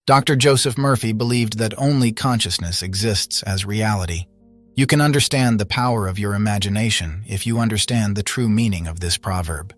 Dr. Joseph Murphy believed that only consciousness exists as reality. You can understand the power of your imagination if you understand the true meaning of this proverb.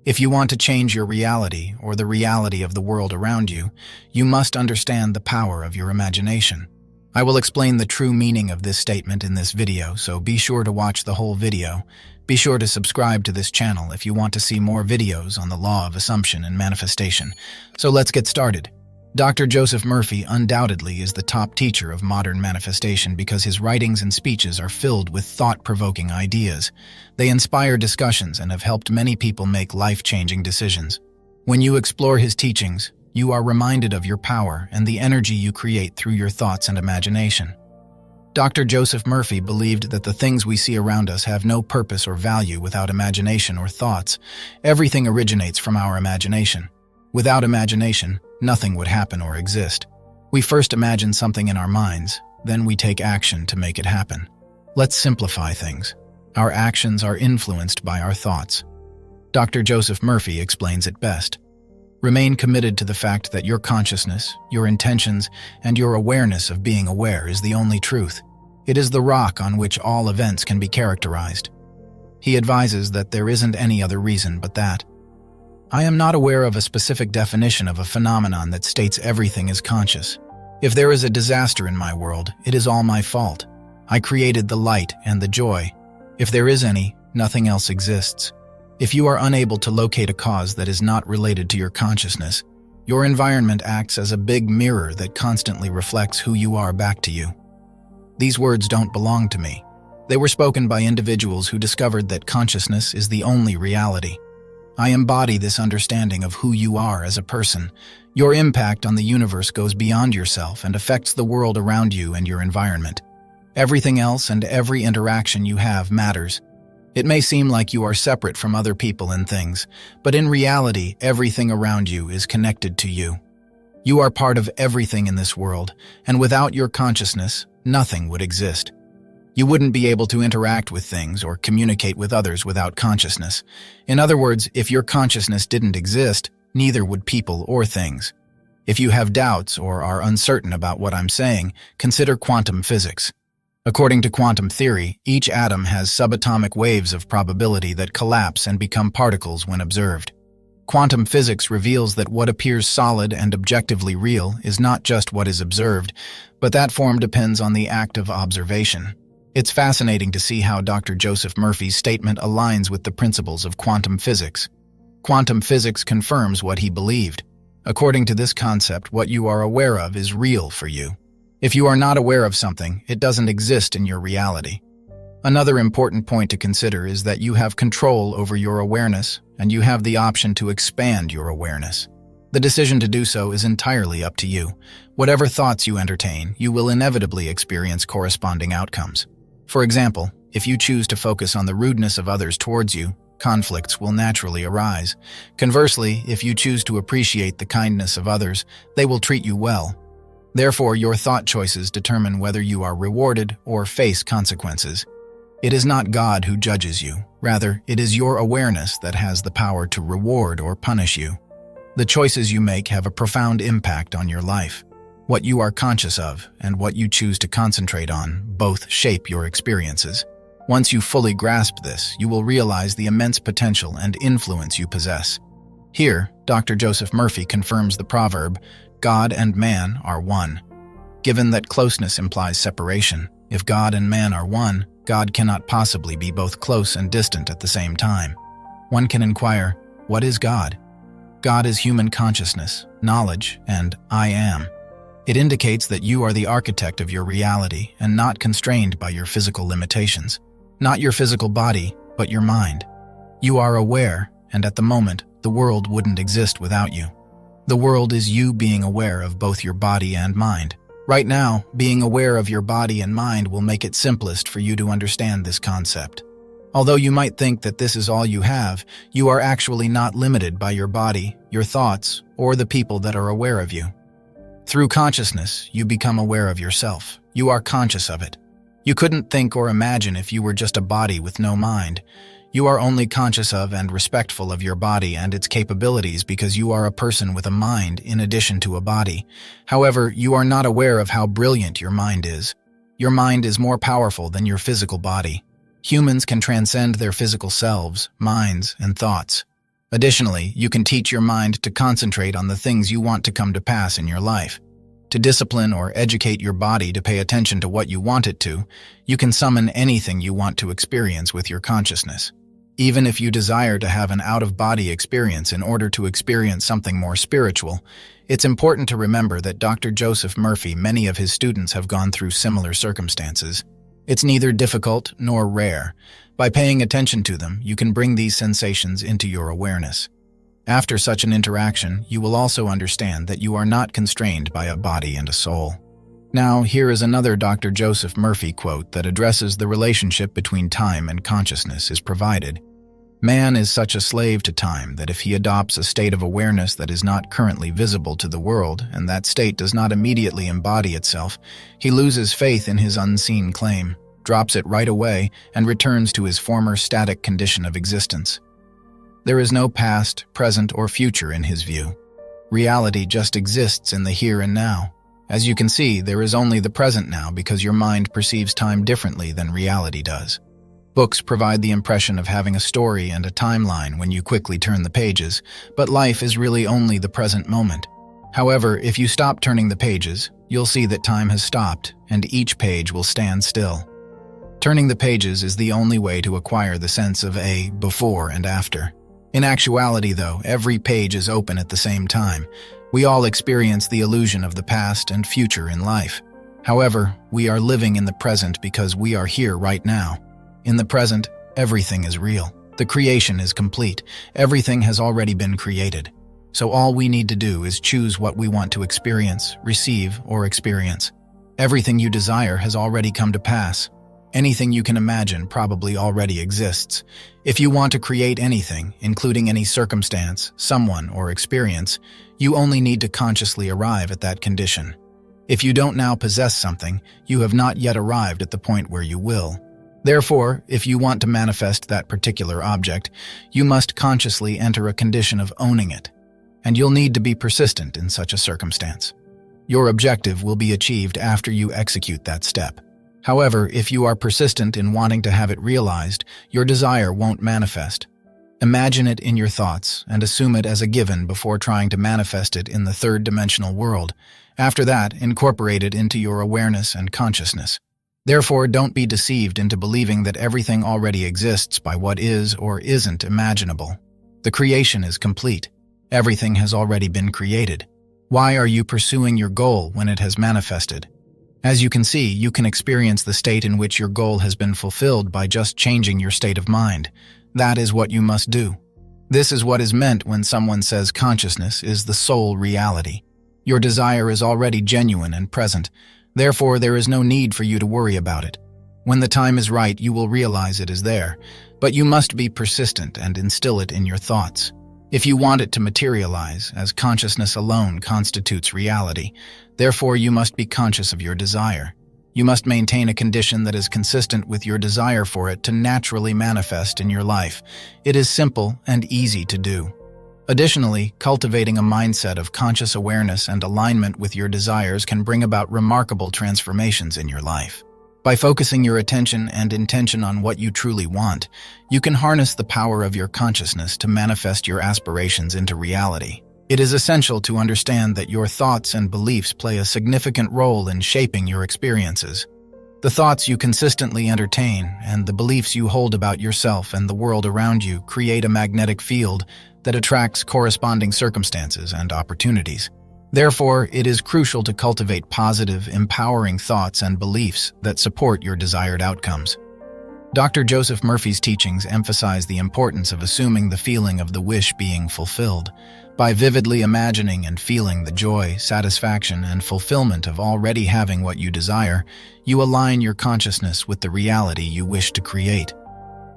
If you want to change your reality or the reality of the world around you, you must understand the power of your imagination. I will explain the true meaning of this statement in this video, so be sure to watch the whole video. Be sure to subscribe to this channel if you want to see more videos on the law of assumption and manifestation. So let's get started. Dr. Joseph Murphy undoubtedly is the top teacher of modern manifestation because his writings and speeches are filled with thought-provoking ideas. They inspire discussions and have helped many people make life-changing decisions. When you explore his teachings, you are reminded of your power and the energy you create through your thoughts and imagination. Dr. Joseph Murphy believed that the things we see around us have no purpose or value without imagination or thoughts. Everything originates from our imagination. Without imagination, nothing would happen or exist. We first imagine something in our minds, then we take action to make it happen. Let's simplify things. Our actions are influenced by our thoughts. Dr. Joseph Murphy explains it best. Remain committed to the fact that your consciousness, your intentions, and your awareness of being aware is the only truth. It is the rock on which all events can be characterized. He advises that there isn't any other reason but that. I am not aware of a specific definition of a phenomenon that states everything is conscious. If there is a disaster in my world, it is all my fault. I created the light and the joy. If there is any, nothing else exists. If you are unable to locate a cause that is not related to your consciousness, your environment acts as a big mirror that constantly reflects who you are back to you. These words don't belong to me. They were spoken by individuals who discovered that consciousness is the only reality. I embody this understanding of who you are as a person. Your impact on the universe goes beyond yourself and affects the world around you and your environment. Everything else and every interaction you have matters. It may seem like you are separate from other people and things, but in reality, everything around you is connected to you. You are part of everything in this world, and without your consciousness, nothing would exist. You wouldn't be able to interact with things or communicate with others without consciousness. In other words, if your consciousness didn't exist, neither would people or things. If you have doubts or are uncertain about what I'm saying, consider quantum physics. According to quantum theory, each atom has subatomic waves of probability that collapse and become particles when observed. Quantum physics reveals that what appears solid and objectively real is not just what is observed, but that form depends on the act of observation. It's fascinating to see how Dr. Joseph Murphy's statement aligns with the principles of quantum physics. Quantum physics confirms what he believed. According to this concept, what you are aware of is real for you. If you are not aware of something, it doesn't exist in your reality. Another important point to consider is that you have control over your awareness, and you have the option to expand your awareness. The decision to do so is entirely up to you. Whatever thoughts you entertain, you will inevitably experience corresponding outcomes. For example, if you choose to focus on the rudeness of others towards you, conflicts will naturally arise. Conversely, if you choose to appreciate the kindness of others, they will treat you well. Therefore, your thought choices determine whether you are rewarded or face consequences. It is not God who judges you. Rather, it is your awareness that has the power to reward or punish you. The choices you make have a profound impact on your life. What you are conscious of and what you choose to concentrate on both shape your experiences. Once you fully grasp this, you will realize the immense potential and influence you possess. Here, Dr. Joseph Murphy confirms the proverb, God and man are one. Given that closeness implies separation, if God and man are one, God cannot possibly be both close and distant at the same time. One can inquire, what is God? God is human consciousness, knowledge, and I am. It indicates that you are the architect of your reality and not constrained by your physical limitations. Not your physical body, but your mind. You are aware, and at the moment, the world wouldn't exist without you. The world is you being aware of both your body and mind. Right now, being aware of your body and mind will make it simplest for you to understand this concept. Although you might think that this is all you have, you are actually not limited by your body, your thoughts, or the people that are aware of you. Through consciousness, you become aware of yourself. You are conscious of it. You couldn't think or imagine if you were just a body with no mind. You are only conscious of and respectful of your body and its capabilities because you are a person with a mind in addition to a body. However, you are not aware of how brilliant your mind is. Your mind is more powerful than your physical body. Humans can transcend their physical selves, minds, and thoughts. Additionally, you can teach your mind to concentrate on the things you want to come to pass in your life. To discipline or educate your body to pay attention to what you want it to, you can summon anything you want to experience with your consciousness. Even if you desire to have an out-of-body experience in order to experience something more spiritual, it's important to remember that Dr. Joseph Murphy, many of his students have gone through similar circumstances. It's neither difficult nor rare. By paying attention to them, you can bring these sensations into your awareness. After such an interaction, you will also understand that you are not constrained by a body and a soul. Now, here is another Dr. Joseph Murphy quote that addresses the relationship between time and consciousness is provided. Man is such a slave to time that if he adopts a state of awareness that is not currently visible to the world, and that state does not immediately embody itself, he loses faith in his unseen claim, drops it right away, and returns to his former static condition of existence. There is no past, present, or future in his view. Reality just exists in the here and now. As you can see, there is only the present now because your mind perceives time differently than reality does. Books provide the impression of having a story and a timeline when you quickly turn the pages, but life is really only the present moment. However, if you stop turning the pages, you'll see that time has stopped, and each page will stand still. Turning the pages is the only way to acquire the sense of a before and after. In actuality, though, every page is open at the same time. We all experience the illusion of the past and future in life. However, we are living in the present because we are here right now. In the present, everything is real. The creation is complete. Everything has already been created. So all we need to do is choose what we want to experience, receive, or experience. Everything you desire has already come to pass. Anything you can imagine probably already exists. If you want to create anything, including any circumstance, someone, or experience, you only need to consciously arrive at that condition. If you don't now possess something, you have not yet arrived at the point where you will. Therefore, if you want to manifest that particular object, you must consciously enter a condition of owning it, and you'll need to be persistent in such a circumstance. Your objective will be achieved after you execute that step. However, if you are persistent in wanting to have it realized, your desire won't manifest. Imagine it in your thoughts and assume it as a given before trying to manifest it in the third-dimensional world. After that, incorporate it into your awareness and consciousness. Therefore, don't be deceived into believing that everything already exists by what is or isn't imaginable. The creation is complete. Everything has already been created. Why are you pursuing your goal when it has manifested? As you can see, you can experience the state in which your goal has been fulfilled by just changing your state of mind. That is what you must do. This is what is meant when someone says consciousness is the sole reality. Your desire is already genuine and present. Therefore, there is no need for you to worry about it. When the time is right, you will realize it is there, but you must be persistent and instill it in your thoughts. If you want it to materialize, as consciousness alone constitutes reality, therefore you must be conscious of your desire. You must maintain a condition that is consistent with your desire for it to naturally manifest in your life. It is simple and easy to do. Additionally, cultivating a mindset of conscious awareness and alignment with your desires can bring about remarkable transformations in your life. By focusing your attention and intention on what you truly want, you can harness the power of your consciousness to manifest your aspirations into reality. It is essential to understand that your thoughts and beliefs play a significant role in shaping your experiences. The thoughts you consistently entertain and the beliefs you hold about yourself and the world around you create a magnetic field that attracts corresponding circumstances and opportunities. Therefore, it is crucial to cultivate positive, empowering thoughts and beliefs that support your desired outcomes. Dr. Joseph Murphy's teachings emphasize the importance of assuming the feeling of the wish being fulfilled. By vividly imagining and feeling the joy, satisfaction, and fulfillment of already having what you desire, you align your consciousness with the reality you wish to create.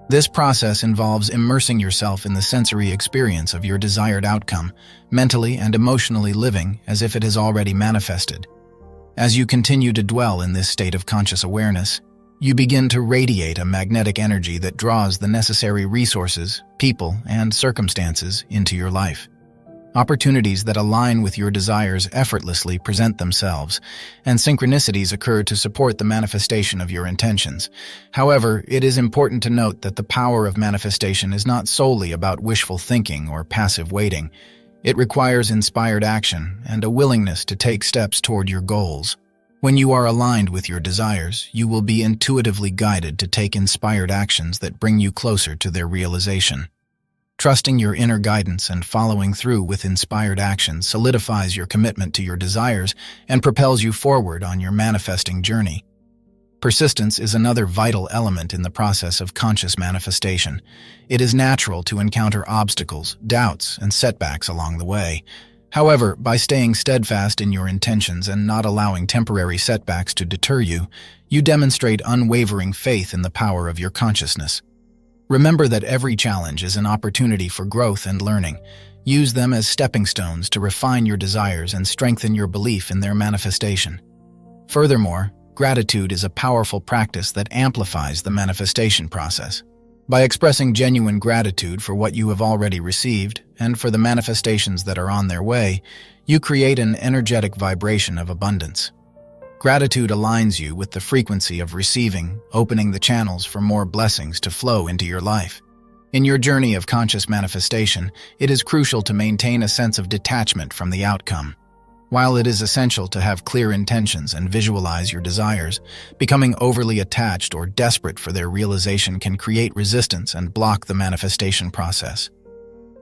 This process involves immersing yourself in the sensory experience of your desired outcome, mentally and emotionally living as if it has already manifested. As you continue to dwell in this state of conscious awareness, You begin to radiate a magnetic energy that draws the necessary resources, people, and circumstances into your life. Opportunities that align with your desires effortlessly present themselves, and synchronicities occur to support the manifestation of your intentions. However, it is important to note that the power of manifestation is not solely about wishful thinking or passive waiting. It requires inspired action and a willingness to take steps toward your goals. When you are aligned with your desires, you will be intuitively guided to take inspired actions that bring you closer to their realization. Trusting your inner guidance and following through with inspired action solidifies your commitment to your desires and propels you forward on your manifesting journey. Persistence is another vital element in the process of conscious manifestation. It is natural to encounter obstacles, doubts, and setbacks along the way. However, by staying steadfast in your intentions and not allowing temporary setbacks to deter you, you demonstrate unwavering faith in the power of your consciousness. Remember that every challenge is an opportunity for growth and learning. Use them as stepping stones to refine your desires and strengthen your belief in their manifestation. Furthermore, gratitude is a powerful practice that amplifies the manifestation process. By expressing genuine gratitude for what you have already received and for the manifestations that are on their way, you create an energetic vibration of abundance. Gratitude aligns you with the frequency of receiving, opening the channels for more blessings to flow into your life. In your journey of conscious manifestation, it is crucial to maintain a sense of detachment from the outcome. While it is essential to have clear intentions and visualize your desires, becoming overly attached or desperate for their realization can create resistance and block the manifestation process.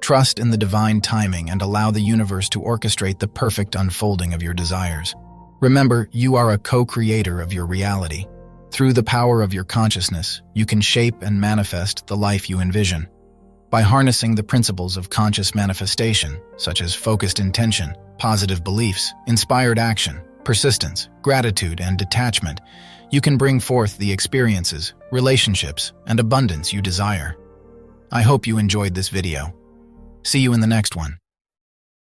Trust in the divine timing and allow the universe to orchestrate the perfect unfolding of your desires. Remember, you are a co-creator of your reality. Through the power of your consciousness, you can shape and manifest the life you envision. By harnessing the principles of conscious manifestation, such as focused intention, positive beliefs, inspired action, persistence, gratitude, and detachment, you can bring forth the experiences, relationships, and abundance you desire. I hope you enjoyed this video. See you in the next one.